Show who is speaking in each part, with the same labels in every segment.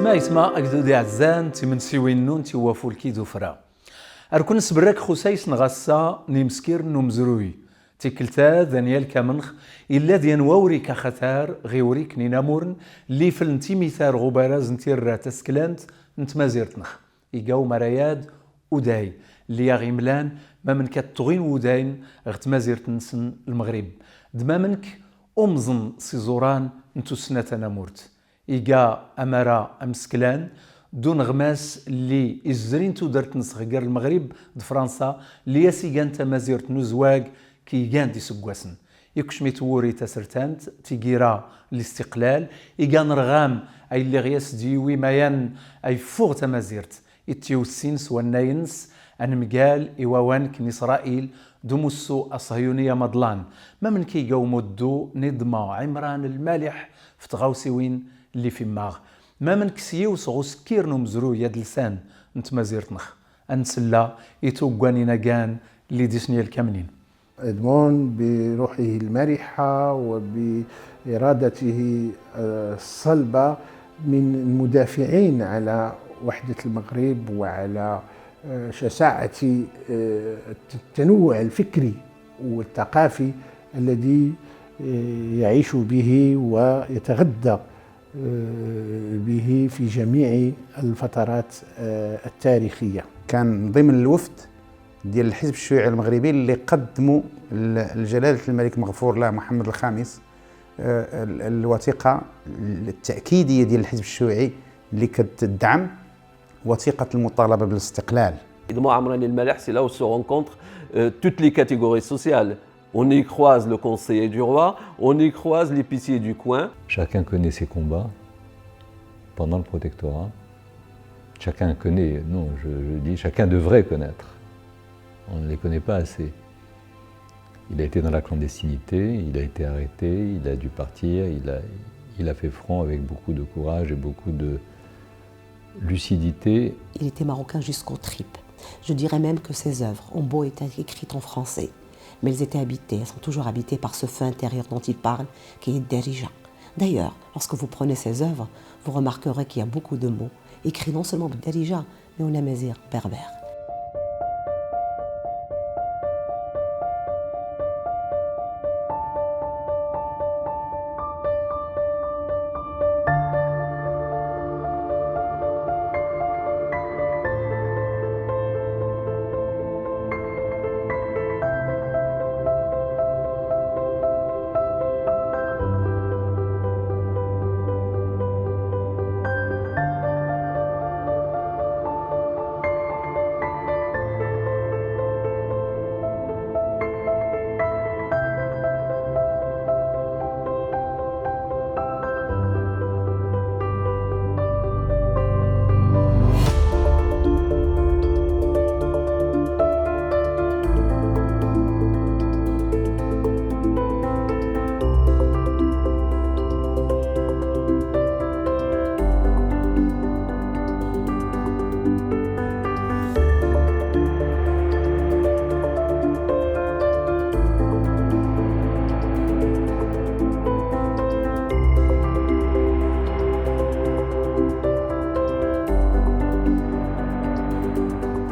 Speaker 1: اسمع أجدودي عزان تمنسيوين نون توافو الكيدو فرا أركن سبرك خسيس نغسا نمسكير نمزروي تيكلتا دانيال كامنخ إلا ديان ووري كختار غيوريك نينامورن اللي فلنتي مثار غباراز نتير تسكلانت نتمازيرتنخ إيقاو مراياد وداي اللي غيملان ما من كتغين وداين غتمازيرتنسن المغرب دما منك أمزن سيزوران نتو سنة نامورت إيقا أمارا أمسكلان دون غماس اللي إزرين تودرت نسغير المغرب دفرنسا اللي يسيقان تمازيرت نوزواق كي يقان دي سقواسن يكش ميتوري تسرتانت تيقيرا الاستقلال إيقا نرغام أي اللي غياس ديوي مايان أي فوق تمازيرت إتيو السينس والناينس أن مقال إيوان كن إسرائيل دمسو الصهيونية مضلان ما من كي يقومو الدو نضما عمران المالح في تغاوسيوين اللي في ماغ ما من كسيو صغوس كير نمزرو يد لسان نتمازيرتنخ أنسلا يتوقاني نقان اللي ديسني الكاملين
Speaker 2: إدمون بروحه المرحة وبإرادته الصلبة من المدافعين على وحدة المغرب وعلى شساعة التنوع الفكري والثقافي الذي يعيش به ويتغذى به في جميع الفترات التاريخية.
Speaker 3: كان ضمن الوفد ديال الحزب الشيوعي المغربي اللي قدموا لجلالة الملك مغفور له محمد الخامس الوثيقة التأكيدية ديال الحزب الشيوعي اللي كتدعم وثيقة المطالبة بالاستقلال.
Speaker 4: Edmond Amran El Maleh, c'est là où se rencontrent toutes les catégories sociales. On y croise le conseiller du roi, on y croise l'épicier du coin.
Speaker 5: Chacun connaît ses combats pendant le protectorat. Chacun connaît, non, je dis chacun devrait connaître. On ne les connaît pas assez. Il a été dans la clandestinité, il a été arrêté, il a dû partir, il a fait front avec beaucoup de courage et beaucoup de lucidité.
Speaker 6: Il était marocain jusqu'aux tripes. Je dirais même que ses œuvres ont beau être écrites en français, mais elles étaient habitées, elles sont toujours habitées par ce feu intérieur dont il parle, qui est Derija. D'ailleurs, lorsque vous prenez ses œuvres, vous remarquerez qu'il y a beaucoup de mots écrits non seulement en Derija, mais en amazigh berbère.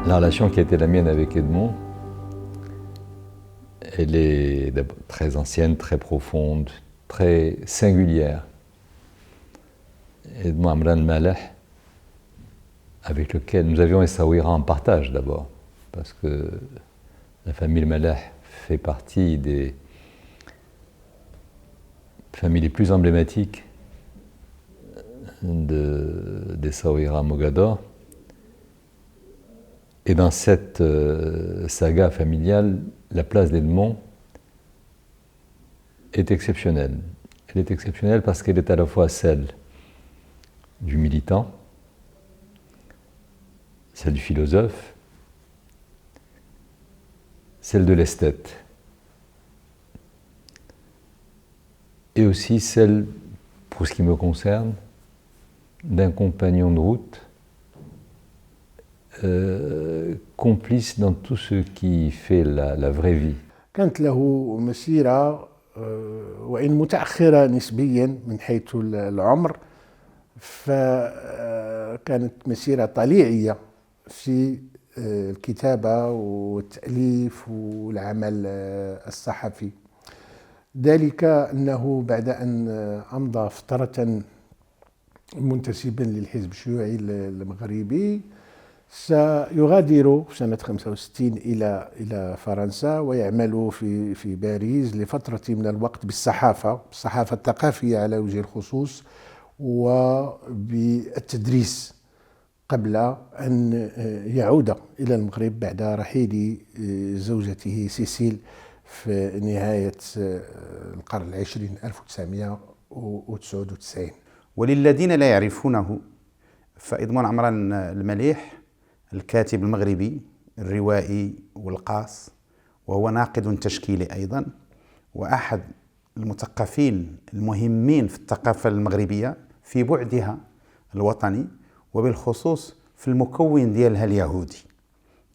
Speaker 5: La relation qui a été la mienne avec Edmond, elle est très ancienne, très profonde, très singulière. Edmond Amran Maleh, avec lequel nous avions Essaouira en partage d'abord, parce que la famille Maleh fait partie des familles les plus emblématiques d'Essaouira Mogador. Et dans cette saga familiale, la place d'Edmond est exceptionnelle. Elle est exceptionnelle parce qu'elle est à la fois celle du militant, celle du philosophe, celle de l'esthète, et aussi celle, pour ce qui me concerne, d'un compagnon de route complice dans tout ce qui fait la vraie vie.
Speaker 2: كانت له مسيرة وإن متأخرة نسبيا من حيث العمر فكانت مسيرة طليعية في الكتابة والتأليف والعمل الصحفي. ذلك أنه بعد أن أمضى فترة منتسبا للحزب الشيوعي المغربي سيغادر سنة 65 إلى فرنسا ويعمل في باريس لفترة من الوقت الصحافة الثقافية على وجه الخصوص وبالتدريس قبل أن يعود إلى المغرب بعد رحيل زوجته سيسيل في نهاية القرن العشرين 1999.
Speaker 3: وللذين لا يعرفونه فإدمون عمران المليح الكاتب المغربي الروائي والقاص، وهو ناقد تشكيلي أيضا، وأحد المثقفين المهمين في الثقافة المغربية في بعدها الوطني، وبالخصوص في المكون ديالها اليهودي.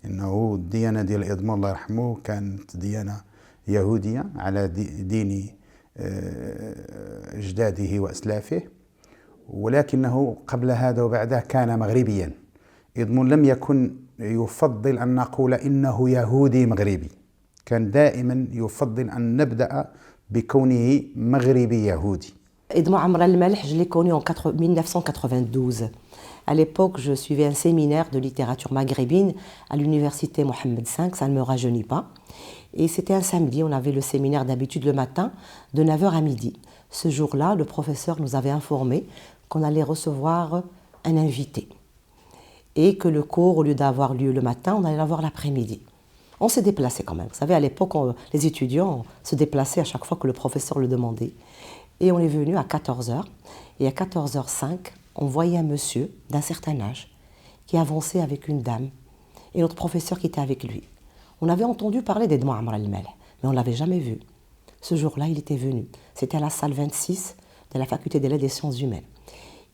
Speaker 3: إنه الديانة ديال إدمون الله يرحمه كانت ديانة يهودية على دين أجداده وأسلافه، ولكنه قبل هذا وبعده كان مغربيا. إدمون لم يكن يفضل أن نقول إنه يهودي مغربي، كان دائما يفضل أن نبدأ بكونه مغربي يهودي.
Speaker 6: Edmond Amran El-Maleh, je l'ai connu en 1992. À l'époque, je suivais un séminaire de littérature maghrébine à l'université Mohammed V, ça ne me rajeunit pas. Et c'était un samedi, on avait le séminaire d'habitude le matin, de 9h à midi. Ce jour-là, le professeur nous avait informé qu'on allait recevoir un invité. Et que le cours, au lieu d'avoir lieu le matin, on allait l'avoir l'après-midi. On s'est déplacé quand même. Vous savez, à l'époque, les étudiants se déplaçaient à chaque fois que le professeur le demandait. Et on est venu à 14h. Et à 14h05, on voyait un monsieur d'un certain âge qui avançait avec une dame et notre professeur qui était avec lui. On avait entendu parler d'Edmond Amran El-Maleh, mais on ne l'avait jamais vu. Ce jour-là, il était venu. C'était à la salle 26 de la faculté des lettres et des sciences humaines.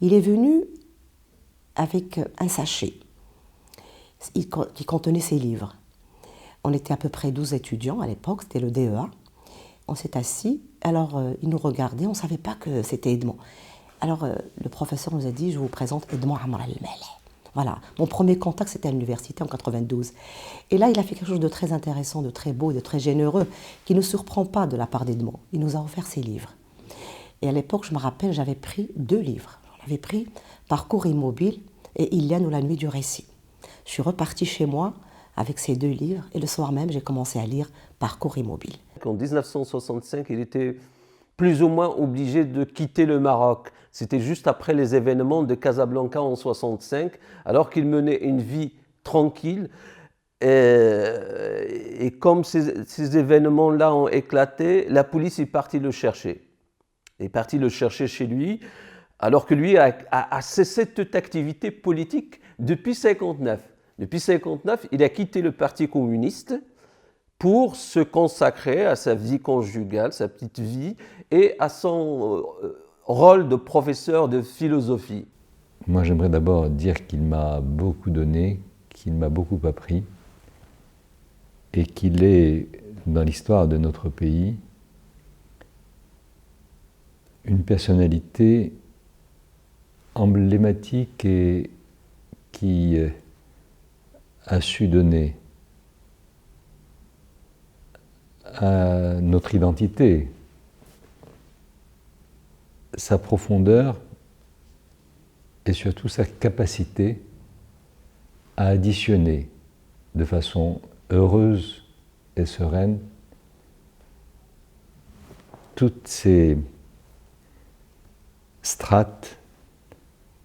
Speaker 6: Il est venu avec un sachet qui contenait ses livres. On était à peu près 12 étudiants à l'époque, c'était le DEA. On s'est assis, alors il nous regardait, on ne savait pas que c'était Edmond. Alors le professeur nous a dit, je vous présente Edmond Amran El-Maleh. Voilà, mon premier contact c'était à l'université en 92. Et là il a fait quelque chose de très intéressant, de très beau, de très généreux, qui ne surprend pas de la part d'Edmond. Il nous a offert ses livres. Et à l'époque, je me rappelle, j'avais pris 2 livres. J'avais pris Parcours immobile et Iliane ou la nuit du récit. Je suis repartie chez moi avec ces 2 livres et le soir même, j'ai commencé à lire Parcours immobile.
Speaker 4: En 1965, il était plus ou moins obligé de quitter le Maroc. C'était juste après les événements de Casablanca en 65, alors qu'il menait une vie tranquille. Et comme ces événements-là ont éclaté, la police est partie le chercher. Est partie le chercher chez lui, alors que lui a cessé toute activité politique depuis 1959. Depuis 1959, il a quitté le Parti communiste pour se consacrer à sa vie conjugale, sa petite vie, et à son rôle de professeur de philosophie.
Speaker 5: Moi, j'aimerais d'abord dire qu'il m'a beaucoup donné, qu'il m'a beaucoup appris, et qu'il est, dans l'histoire de notre pays, une personnalité emblématique et qui a su donner à notre identité sa profondeur et surtout sa capacité à additionner de façon heureuse et sereine toutes ces strates,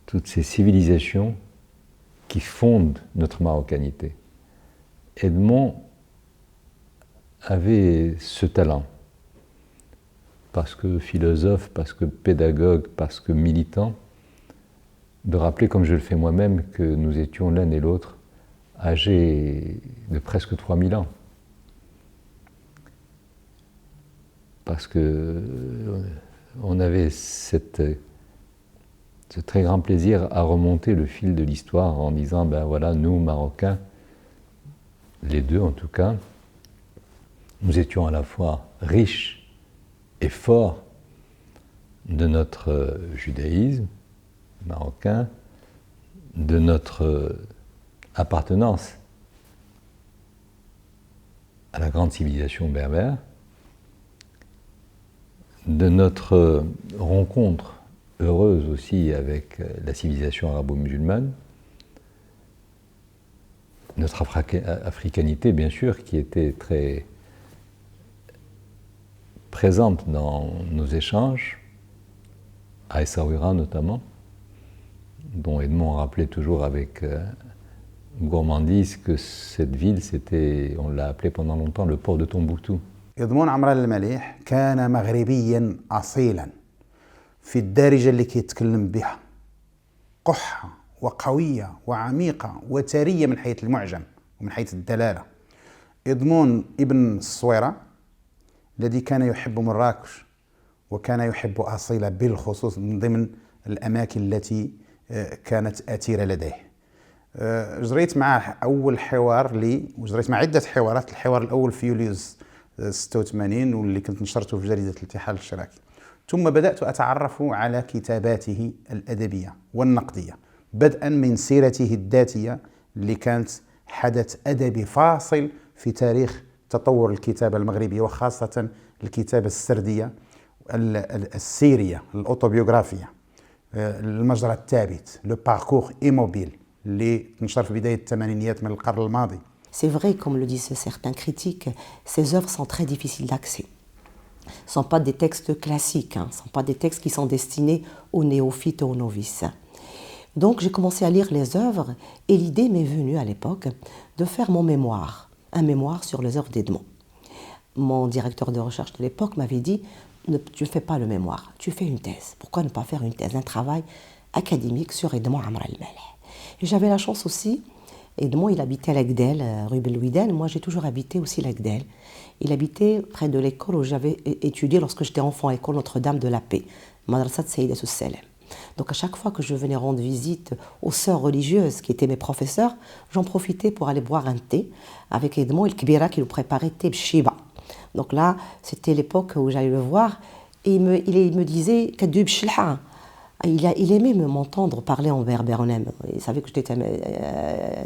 Speaker 5: toutes ces civilisations qui fondent notre marocanité. Edmond avait ce talent, parce que philosophe, parce que pédagogue, parce que militant, de rappeler, comme je le fais moi-même, que nous étions l'un et l'autre âgés de presque 3000 ans. Parce que on avait ce très grand plaisir à remonter le fil de l'histoire en disant, ben voilà, nous, Marocains, les deux en tout cas, nous étions à la fois riches et forts de notre judaïsme, marocains, de notre appartenance à la grande civilisation berbère, de notre rencontre heureuse aussi avec la civilisation arabo-musulmane, notre africanité bien sûr qui était très présente dans nos échanges, à Essaouira notamment, dont Edmond rappelait toujours avec gourmandise que cette ville, on l'a appelée pendant longtemps le port de Tombouctou.
Speaker 3: إضمون عمران المليح كان مغربيا أصيلا في الدارجة اللي كيتكلم بها قحة وقوية وعميقة وثرية من حيث المعجم ومن حيث الدلالة. إضمون ابن الصويرة الذي كان يحب مراكش وكان يحب أصيلة بالخصوص من ضمن الأماكن التي كانت أثيرة لديه. جريت معه أول حوار لي وجريت مع عدة حوارات. الحوار الأول في يوليوز 86 واللي كنت نشرته في جريدة الاتحاد الاشتراكي. ثم بدأت أتعرف على كتاباته الأدبية والنقدية بدءا من سيرته الذاتية اللي كانت حدث أدبي فاصل في تاريخ تطور الكتابة المغربية وخاصة الكتابة السردية السيرية الأوتوبيوغرافية المجرى الثابت لو باركور ايموبيل اللي تنشر في بداية الثمانينيات من القرن الماضي.
Speaker 6: C'est vrai, comme le disent certains critiques, ces œuvres sont très difficiles d'accès. Ce ne sont pas des textes classiques, ce ne sont pas des textes qui sont destinés aux néophytes et aux novices. Donc j'ai commencé à lire les œuvres et l'idée m'est venue à l'époque de faire mon mémoire, un mémoire sur les œuvres d'Edmond. Mon directeur de recherche de l'époque m'avait dit « Tu ne fais pas le mémoire, tu fais une thèse. Pourquoi ne pas faire une thèse, un travail académique sur Edmond Amr el-Maleh ?» Et j'avais la chance aussi. Edmond, il habitait à l'Agdel, rue Belouidel. Moi, j'ai toujours habité aussi l'Agdel. Il habitait près de l'école où j'avais étudié lorsque j'étais enfant, à l'école Notre-Dame de la Paix, Madrasat Saïda Soussalem. Donc, à chaque fois que je venais rendre visite aux sœurs religieuses qui étaient mes professeurs, j'en profitais pour aller boire un thé avec Edmond et le Kbira qui nous préparait thé Bshiba. Donc là, c'était l'époque où j'allais le voir et il me disait Kaddu Bshilha. Il aimait m'entendre parler en berbère. Il savait que j'étais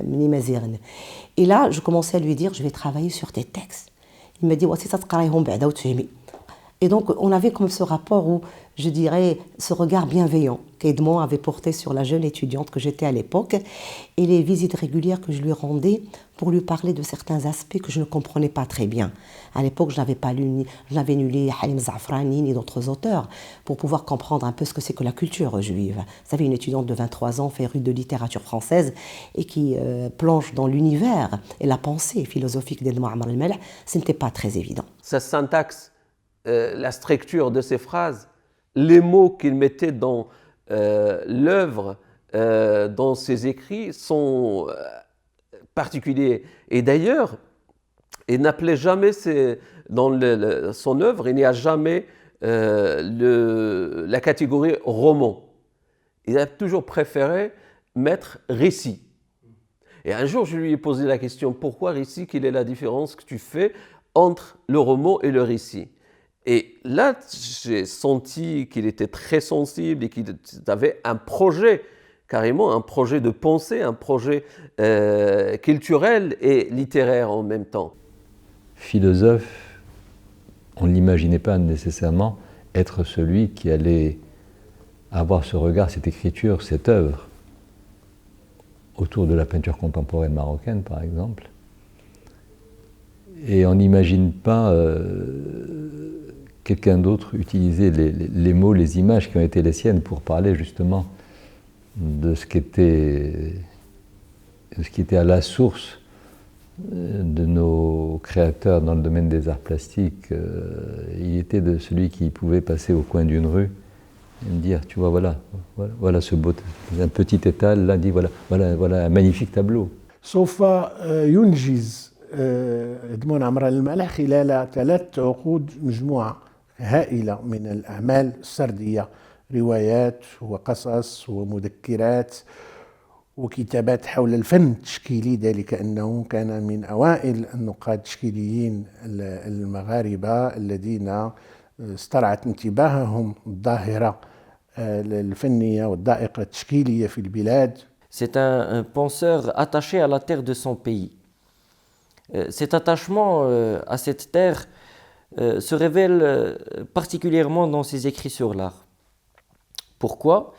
Speaker 6: mini-mazirne. Et là, je commençais à lui dire, je vais travailler sur tes textes. Il me dit, et donc, on avait comme ce rapport où, je dirais, ce regard bienveillant qu'Edmond avait porté sur la jeune étudiante que j'étais à l'époque et les visites régulières que je lui rendais pour lui parler de certains aspects que je ne comprenais pas très bien. À l'époque, je n'avais nu ni Halim Zafrani ni d'autres auteurs pour pouvoir comprendre un peu ce que c'est que la culture juive. Vous savez, une étudiante de 23 ans férue de littérature française et qui plonge dans l'univers et la pensée philosophique d'Edmond Amr el-Maleh, ce n'était pas très évident.
Speaker 4: Sa syntaxe, la structure de ses phrases, les mots qu'il mettait dans l'œuvre, dans ses écrits sont particuliers. Et d'ailleurs, il n'appelait jamais dans son œuvre, il n'y a jamais la catégorie roman. Il a toujours préféré mettre récit. Et un jour, je lui ai posé la question, pourquoi récit? Quelle est la différence que tu fais entre le roman et le récit? Et là, j'ai senti qu'il était très sensible et qu'il avait un projet, carrément un projet de pensée, un projet culturel et littéraire en même temps.
Speaker 5: Philosophe, on ne l'imaginait pas nécessairement être celui qui allait avoir ce regard, cette écriture, cette œuvre autour de la peinture contemporaine marocaine, par exemple. Et on n'imagine pas quelqu'un d'autre utiliser les mots, les images qui ont été les siennes pour parler justement de ce qui était à la source de nos créateurs dans le domaine des arts plastiques. Il était de celui qui pouvait passer au coin d'une rue et me dire, tu vois, voilà ce beau, un petit étal, là, dit voilà un magnifique tableau.
Speaker 2: سوف ينجز إدمون عمران الملح خلال 3 عقود مجموعة هائلة من الأعمال السردية، روايات وقصص ومذكرات وكتابات حول الفن التشكيلي، ذلك أنه كان من أوائل النقاد التشكيليين المغاربة الذين استرعت انتباههم الظاهرة الفنية والضائقة التشكيلية في البلاد.
Speaker 7: C'est un penseur attaché à la terre de son pays. Cet attachement à cette terre se révèle particulièrement dans ses écrits sur l'art. Pourquoi ?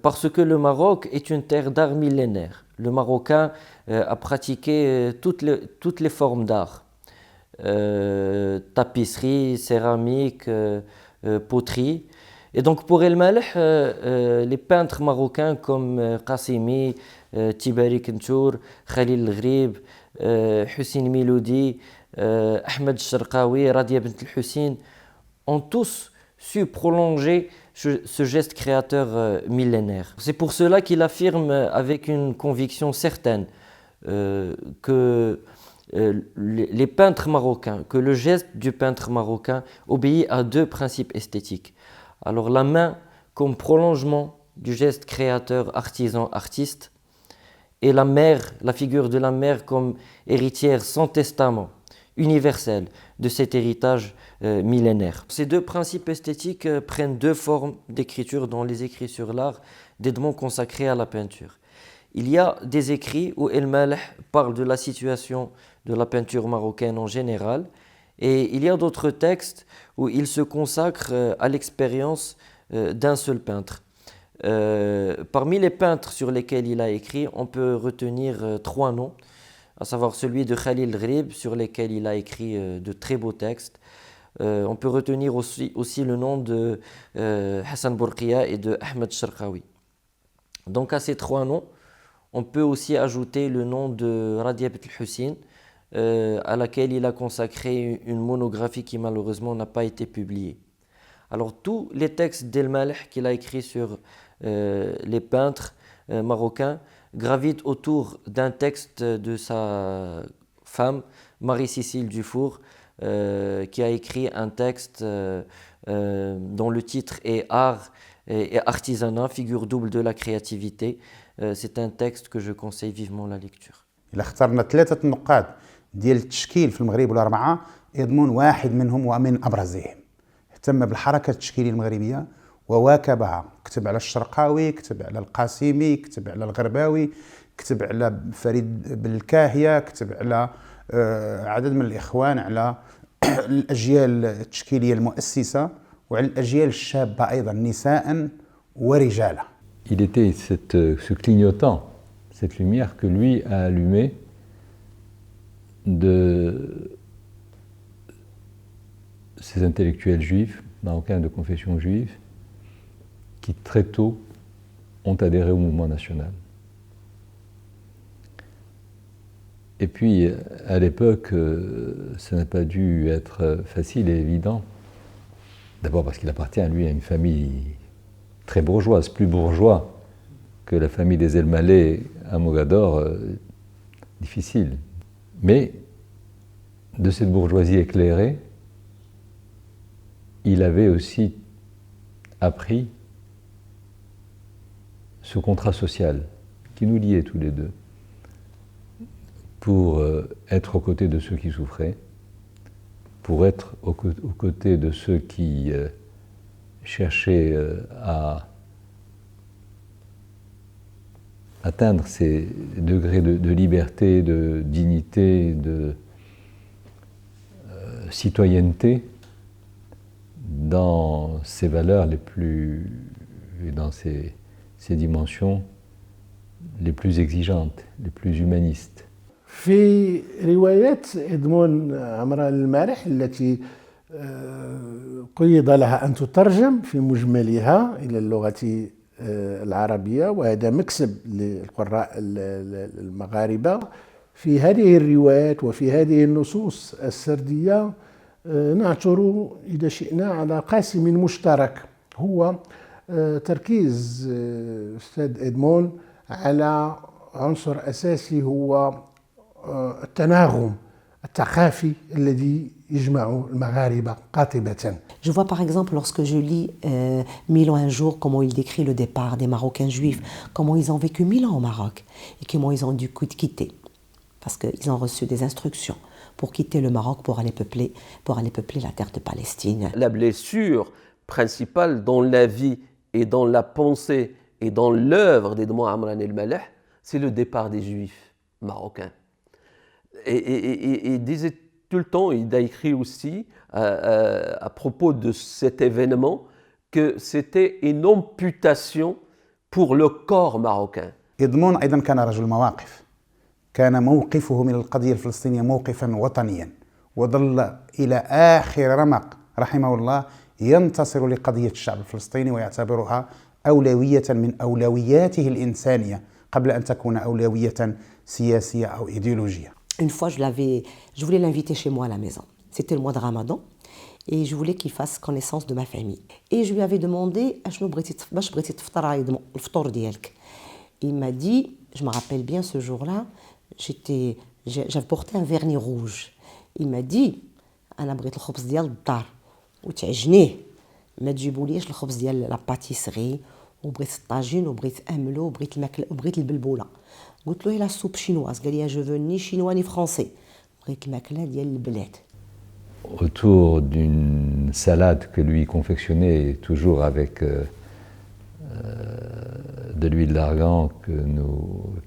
Speaker 7: Parce que le Maroc est une terre d'art millénaire. Le Marocain a pratiqué toutes les formes d'art. Tapisserie, céramique, poterie. Et donc pour El Maleh, les peintres marocains comme Qassimi, Tibari Kentour, Khalil Ghrib, Hussein Miloudi, Ahmed Sharqawi, Radia Bint al-Hussein ont tous su prolonger ce geste créateur millénaire. C'est pour cela qu'il affirme avec une conviction certaine que les peintres marocains, que le geste du peintre marocain obéit à deux principes esthétiques. Alors la main comme prolongement du geste créateur artisan-artiste et la mère, la figure de la mère comme héritière sans testament, universelle de cet héritage millénaire. Ces deux principes esthétiques prennent deux formes d'écriture dans les écrits sur l'art d'Edmond consacrés à la peinture. Il y a des écrits où El Maleh parle de la situation de la peinture marocaine en général, et il y a d'autres textes où il se consacre à l'expérience d'un seul peintre. Parmi les peintres sur lesquels il a écrit, on peut retenir trois noms, à savoir celui de Khalil Ghrib, sur lesquels il a écrit de très beaux textes. On peut retenir aussi le nom de Hassan Bourqiya et de Ahmed Sharqawi. Donc à ces trois noms, on peut aussi ajouter le nom de Radia Bint al-Hussein, à laquelle il a consacré une monographie qui malheureusement n'a pas été publiée. Alors tous les textes d'El Maleh qu'il a écrits sur les peintres marocains gravitent autour d'un texte de sa femme, Marie-Cécile Dufour, qui a écrit un texte dont le titre est Art et artisanat, figure double de la créativité. C'est un texte que je conseille vivement la lecture.
Speaker 3: إلا اخترنا ثلاثة نقاط ديال التشكيل في المغرب ولا أربعة، إدمون واحد منهم ومن أبرزهم. اهتم بالحركة التشكيلية المغربية وواكبها، كتب على الشرقاوي، كتب على القاسمي، كتب على الغرباوي، كتب على فريد بالكاهية، كتب على عدد من الإخوان، على الأجيال التشكيلية المؤسسة وعلى الأجيال الشابة أيضا نساء ورجالا.
Speaker 5: Il était ce clignotant, cette lumière que lui a allumée de ces intellectuels juifs, marocains de confession juive, qui très tôt ont adhéré au mouvement national. Et puis, à l'époque, ça n'a pas dû être facile et évident. D'abord parce qu'il appartient, lui, à une famille très bourgeoise, plus bourgeois que la famille des El Maleh à Mogador, difficile. Mais de cette bourgeoisie éclairée, il avait aussi appris ce contrat social qui nous liait tous les deux pour être aux côtés de ceux qui souffraient, pour être aux côtés de ceux qui cherchaient à atteindre ces degrés de liberté, de dignité, de citoyenneté dans ses valeurs les plus, et dans ses dimensions les plus exigeantes, les plus humanistes.
Speaker 2: في رواية إدمون عمران المالح التي قيض لها أن تترجم في مجملها إلى اللغة العربية، وهذا مكسب للقراء المغاربة. في هذه الروايات وفي هذه النصوص السردية نعثر إذا شئنا على قاسم مشترك، هو تركيز أستاذ إدمون على عنصر أساسي هو التناغم الثقافي الذي يجمع المغاربة قاطبة.
Speaker 6: Je vois par exemple lorsque je lis 1000 ans un jour, comment il décrit le départ des Marocains juifs, comment ils ont vécu 1000 ans au Maroc et comment ils ont dû quitter, parce qu'ils ont reçu des instructions pour quitter le Maroc pour aller peupler la terre de Palestine.
Speaker 4: La blessure principale dans la vie et dans la pensée et dans l'œuvre d'Edmond Amran el-Maleh, c'est le départ des Juifs marocains. Et il disait tout le temps, il a écrit aussi à propos de cet événement que c'était une amputation pour le corps marocain.
Speaker 3: إدمون أيضا كان رجل مواقف، كان موقفه من القضية الفلسطينية موقفا وطنيا، وظل إلى آخر رمق رحمه الله ينتصر لقضية الشعب الفلسطيني ويعتبرها أولوية من أولوياته الإنسانية قبل أن تكون أولوية سياسية أو إيديولوجية.
Speaker 6: Une fois, je voulais l'inviter chez moi à la maison. C'était le mois de Ramadan et je voulais qu'il fasse connaissance de ma famille. Et je lui avais demandé il m'a dit, je me rappelle bien ce jour-là, j'avais porté un vernis rouge. Il m'a dit, أنا بغيت الخبز ديال الدار وتعجنيه ما تجيبوليش الخبز ديال لا باتيسري وبغيت الطاجين وبغيت املو وبغيت الماكله وبغيت البلبوله. قلت له لا سوب شينواز. قال لي جو فو ني شينوا ني فرونسي، بغيت الماكله ديال البلاد.
Speaker 5: Autour d'une salade que lui confectionnait toujours avec de l'huile d'argan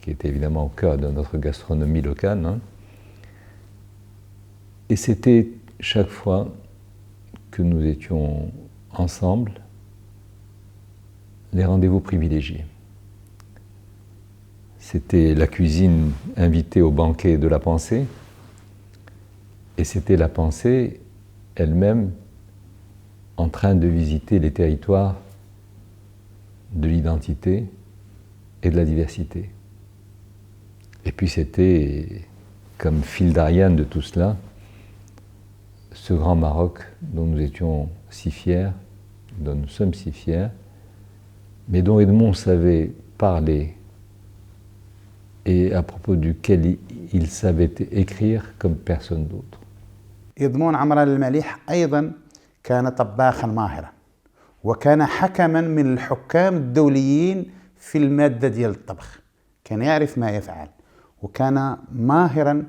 Speaker 5: qui était évidemment au cœur de notre gastronomie locale. Hein. Et c'était chaque fois que nous étions ensemble les rendez-vous privilégiés. C'était la cuisine invitée au banquet de la pensée, et c'était la pensée elle-même en train de visiter les territoires de l'identité et de la diversité. Et puis c'était comme fil d'Ariane de tout cela, ce grand Maroc dont nous étions si fiers, dont nous sommes si fiers, mais dont Edmond savait parler et à propos duquel il savait écrire comme personne d'autre.
Speaker 3: إدمون عمران المليح أيضا كان طباخا ماهرا، وكان حكما من الحكام الدوليين في المادة ديال الطبخ، كان يعرف ما يفعل، وكان ماهرا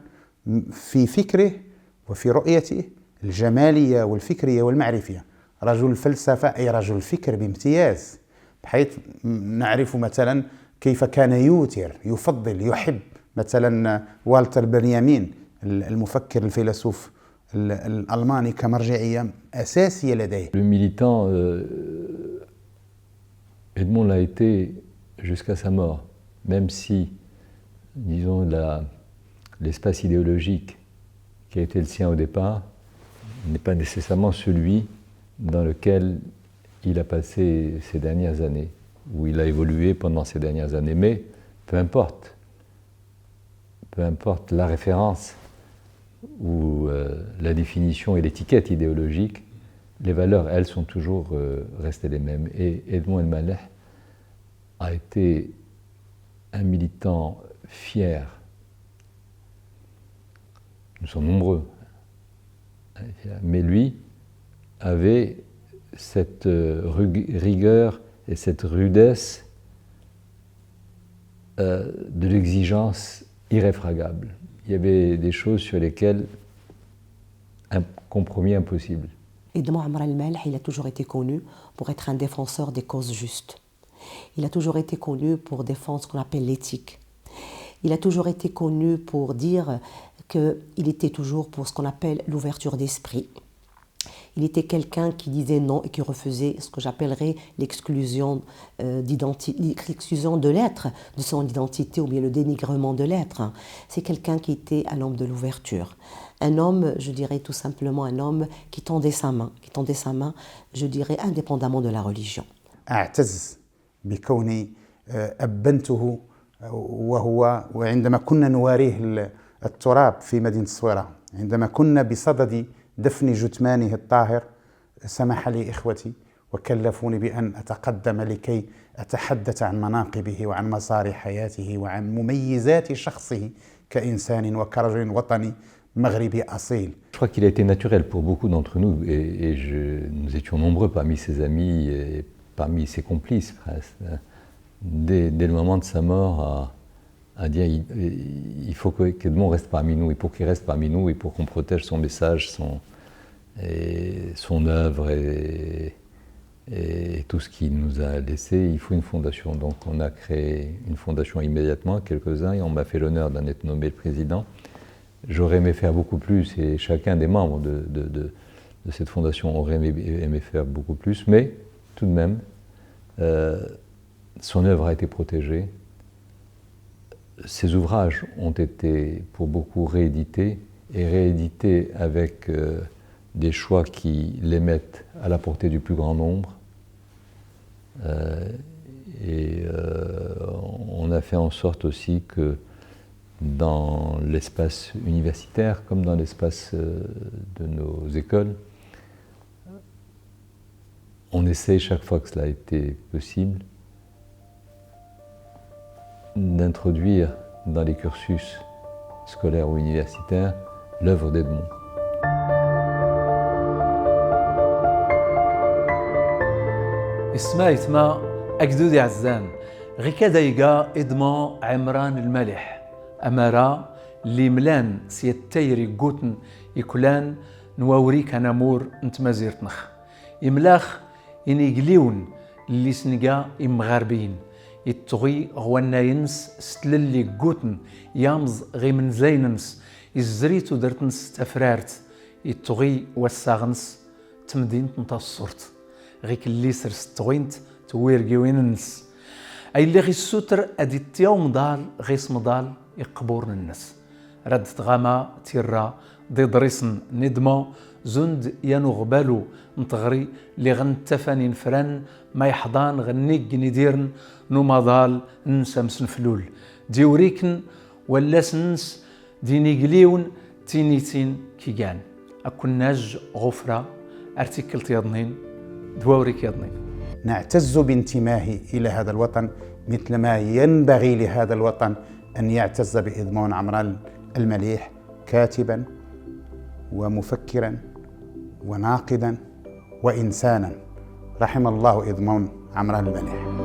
Speaker 3: في فكره وفي رؤيته الجمالية والفكرية والمعرفية. رجل فلسفة أي رجل فكر بامتياز، بحيث نعرف مثلا كيف كان يوتر يفضل يحب مثلا والتر بنيامين المفكر الفيلسوف الألماني كمرجعية أساسية لديه.
Speaker 5: Le militant, Edmond l'a été jusqu'à sa mort, même si, disons, l'espace idéologique qui a été le sien au départ n'est pas nécessairement celui dans lequel il a passé ces dernières années, où il a évolué pendant ces dernières années. Mais peu importe la référence ou la définition et l'étiquette idéologique, les valeurs, elles, sont toujours restées les mêmes. Et Edmond el-Maleh a été un militant fier. Nous sommes nombreux, mais lui avait cette rigueur et cette rudesse de l'exigence irréfragable. Il y avait des choses sur lesquelles un compromis impossible.
Speaker 6: Edmond Amran el-Maleh, il a toujours été connu pour être un défenseur des causes justes. Il a toujours été connu pour défendre ce qu'on appelle l'éthique. Il a toujours été connu pour dire qu'il était toujours pour ce qu'on appelle l'ouverture d'esprit. Il était quelqu'un qui disait non et qui refusait ce que j'appellerais l'exclusion de l'être, de son identité, ou bien le dénigrement de l'être. C'est quelqu'un qui était un homme de l'ouverture. Un homme, je dirais tout simplement un homme qui tendait sa main, je dirais, indépendamment de la religion.
Speaker 3: أعتز بكوني أبنته وعندما كنا نواريه التراب في مدينة الصويرة، عندما كنا بصدد دفن جثمانه الطاهر، سمح لي إخوتي وكلفوني بأن أتقدم لكي أتحدث عن مناقبه وعن مسار حياته وعن مميزات شخصه كإنسان وكرجل وطني مغربي أصيل.
Speaker 5: Je crois qu'il a été naturel pour beaucoup d'entre nous, et nous étions nombreux parmi ses amis et parmi ses complices presque. Dès le moment de sa mort, à dire il faut qu'Edmond reste parmi nous, et pour qu'il reste parmi nous, et pour qu'on protège son message, son œuvre et tout ce qu'il nous a laissé, il faut une fondation. Donc on a créé une fondation immédiatement, quelques-uns, et on m'a fait l'honneur d'en être nommé le président. J'aurais aimé faire beaucoup plus, et chacun des membres de cette fondation aurait aimé faire beaucoup plus, mais tout de même, son œuvre a été protégée. Ses ouvrages ont été pour beaucoup réédités, et réédités avec des choix qui les mettent à la portée du plus grand nombre. On a fait en sorte aussi que dans l'espace universitaire, comme dans l'espace de nos écoles, on essaye chaque fois que cela a été possible d'introduire dans les cursus scolaires ou universitaires l'œuvre d'Edmond.
Speaker 1: اسمها يتما أجدودي عزان غي كدايقا إدما عمران الملح أمارا اللي ملان سياد تايري قوتن يكولان نواوريك أنا مور نتمازيرت نخ يملاخ ينيقليون اللي سنقا يمغاربين يتغي غوانا ينس ستللي قوتن يامز غي من زيننس يزريتو درتنس تفرارت يتغي وساغنس تمدين تنتصرت غيك اللي سر ستغوينت تويرقيوين النس اي اللي غي السوتر ادي تيو مضال غيس مضال يقبورن الناس رد تغاما تيرا دي دريسن ندمو زند يانو غبالو نتغري اللي غنتفاني نفران ما يحضان غنيق نديرن نو مضال نسامس نفلول ديوريكن ولا سنس ديني قليون تينيتين كيجان اكون ناج غفرة ارتيكل تيضنين دواوريك يضنين.
Speaker 3: نعتز بانتمائه إلى هذا الوطن مثل ما ينبغي لهذا الوطن أن يعتز بإدمون عمران المليح كاتبا ومفكرا وناقدا وإنسانا. رحم الله إدمون عمران المليح.